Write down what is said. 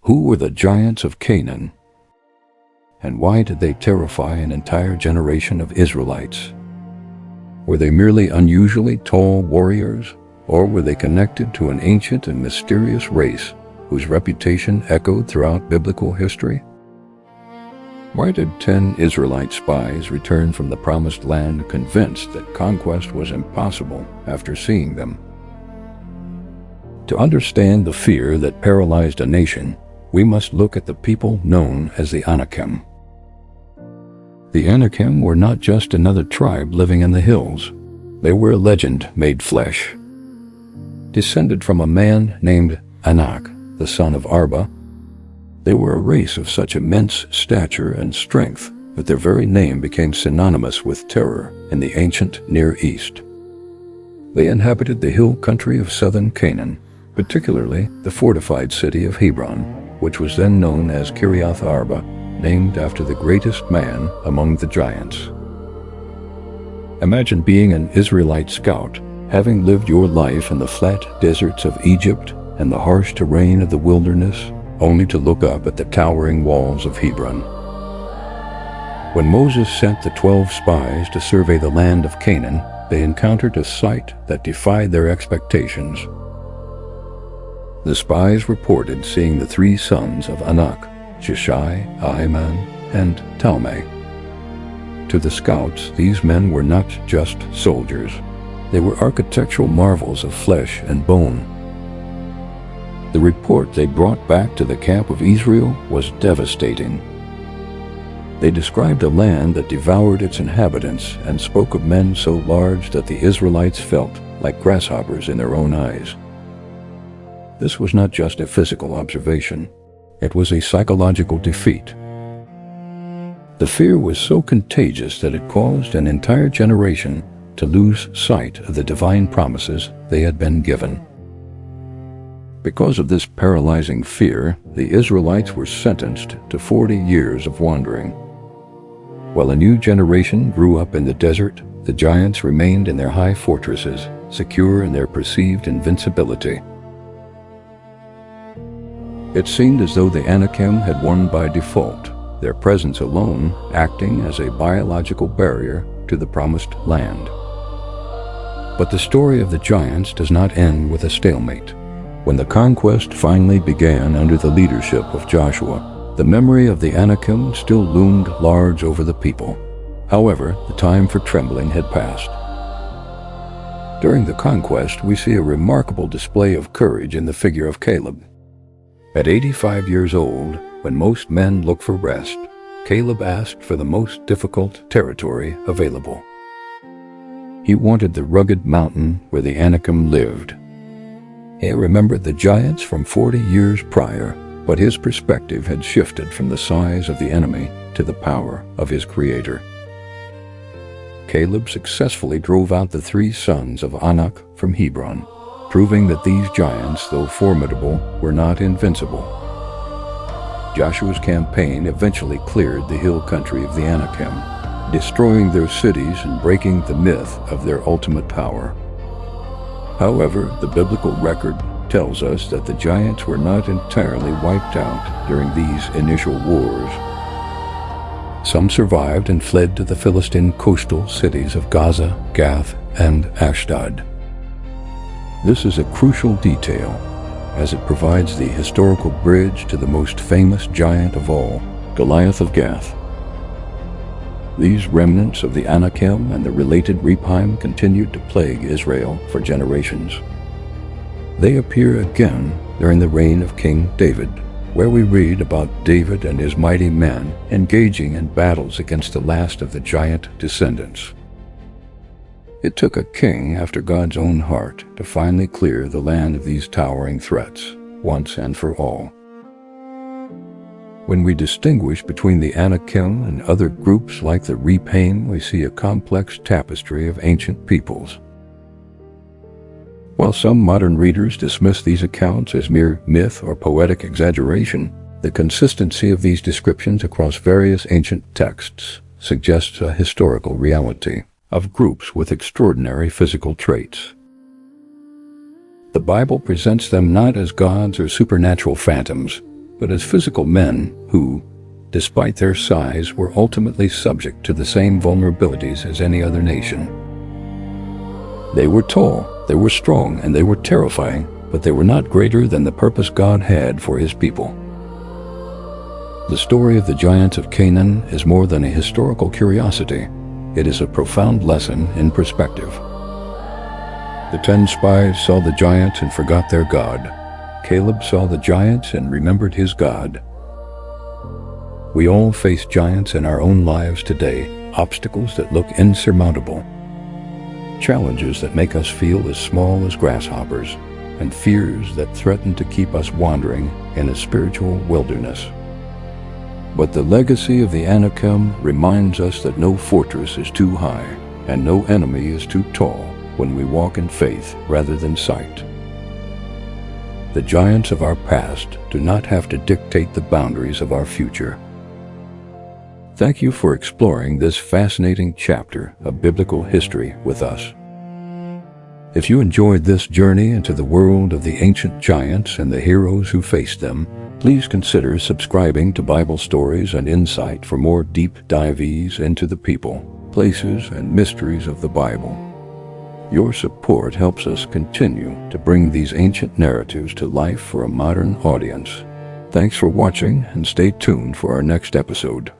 Who were the Giants of Canaan? And why did they terrify an entire generation of Israelites? Were they merely unusually tall warriors, or were they connected to an ancient and mysterious race whose reputation echoed throughout biblical history? Why did 10 Israelite spies return from the Promised Land convinced that conquest was impossible after seeing them? To understand the fear that paralyzed a nation, we must look at the people known as the Anakim. The Anakim were not just another tribe living in the hills. They were a legend made flesh. Descended from a man named Anak, the son of Arba, they were a race of such immense stature and strength that their very name became synonymous with terror in the ancient Near East. They inhabited the hill country of southern Canaan, particularly the fortified city of Hebron, which was then known as Kiriath Arba, named after the greatest man among the giants. Imagine being an Israelite scout, having lived your life in the flat deserts of Egypt and the harsh terrain of the wilderness, only to look up at the towering walls of Hebron. When Moses sent the 12 spies to survey the land of Canaan, they encountered a sight that defied their expectations. The spies reported seeing the 3 sons of Anak, Shishai, Ahiman, and Talmai. To the scouts, these men were not just soldiers. They were architectural marvels of flesh and bone. The report they brought back to the camp of Israel was devastating. They described a land that devoured its inhabitants and spoke of men so large that the Israelites felt like grasshoppers in their own eyes. This was not just a physical observation. It was a psychological defeat. The fear was so contagious that it caused an entire generation to lose sight of the divine promises they had been given. Because of this paralyzing fear, the Israelites were sentenced to 40 years of wandering. While a new generation grew up in the desert, the giants remained in their high fortresses, secure in their perceived invincibility. It seemed as though the Anakim had won by default, their presence alone acting as a biological barrier to the promised land. But the story of the giants does not end with a stalemate. When the conquest finally began under the leadership of Joshua, the memory of the Anakim still loomed large over the people. However, the time for trembling had passed. During the conquest, we see a remarkable display of courage in the figure of Caleb. At 85 years old, when most men look for rest, Caleb asked for the most difficult territory available. He wanted the rugged mountain where the Anakim lived. He remembered the giants from 40 years prior, but his perspective had shifted from the size of the enemy to the power of his Creator. Caleb successfully drove out the 3 sons of Anak from Hebron, proving that these giants, though formidable, were not invincible. Joshua's campaign eventually cleared the hill country of the Anakim, destroying their cities and breaking the myth of their ultimate power. However, the biblical record tells us that the giants were not entirely wiped out during these initial wars. Some survived and fled to the Philistine coastal cities of Gaza, Gath, and Ashdod. This is a crucial detail, as it provides the historical bridge to the most famous giant of all, Goliath of Gath. These remnants of the Anakim and the related Rephaim continued to plague Israel for generations. They appear again during the reign of King David, where we read about David and his mighty men engaging in battles against the last of the giant descendants. It took a king after God's own heart to finally clear the land of these towering threats, once and for all. When we distinguish between the Anakim and other groups like the Rephaim, we see a complex tapestry of ancient peoples. While some modern readers dismiss these accounts as mere myth or poetic exaggeration, the consistency of these descriptions across various ancient texts suggests a historical reality of groups with extraordinary physical traits. The Bible presents them not as gods or supernatural phantoms, but as physical men who, despite their size, were ultimately subject to the same vulnerabilities as any other nation. They were tall, they were strong, and they were terrifying, but they were not greater than the purpose God had for His people. The story of the Giants of Canaan is more than a historical curiosity. It is a profound lesson in perspective. The 10 spies saw the giants and forgot their God. Caleb saw the giants and remembered his God. We all face giants in our own lives today, obstacles that look insurmountable, challenges that make us feel as small as grasshoppers, and fears that threaten to keep us wandering in a spiritual wilderness. But the legacy of the Anakim reminds us that no fortress is too high, and no enemy is too tall when we walk in faith rather than sight. The giants of our past do not have to dictate the boundaries of our future. Thank you for exploring this fascinating chapter of biblical history with us. If you enjoyed this journey into the world of the ancient giants and the heroes who faced them, please consider subscribing to Bible Stories and Insight for more deep dives into the people, places, and mysteries of the Bible. Your support helps us continue to bring these ancient narratives to life for a modern audience. Thanks for watching, and stay tuned for our next episode.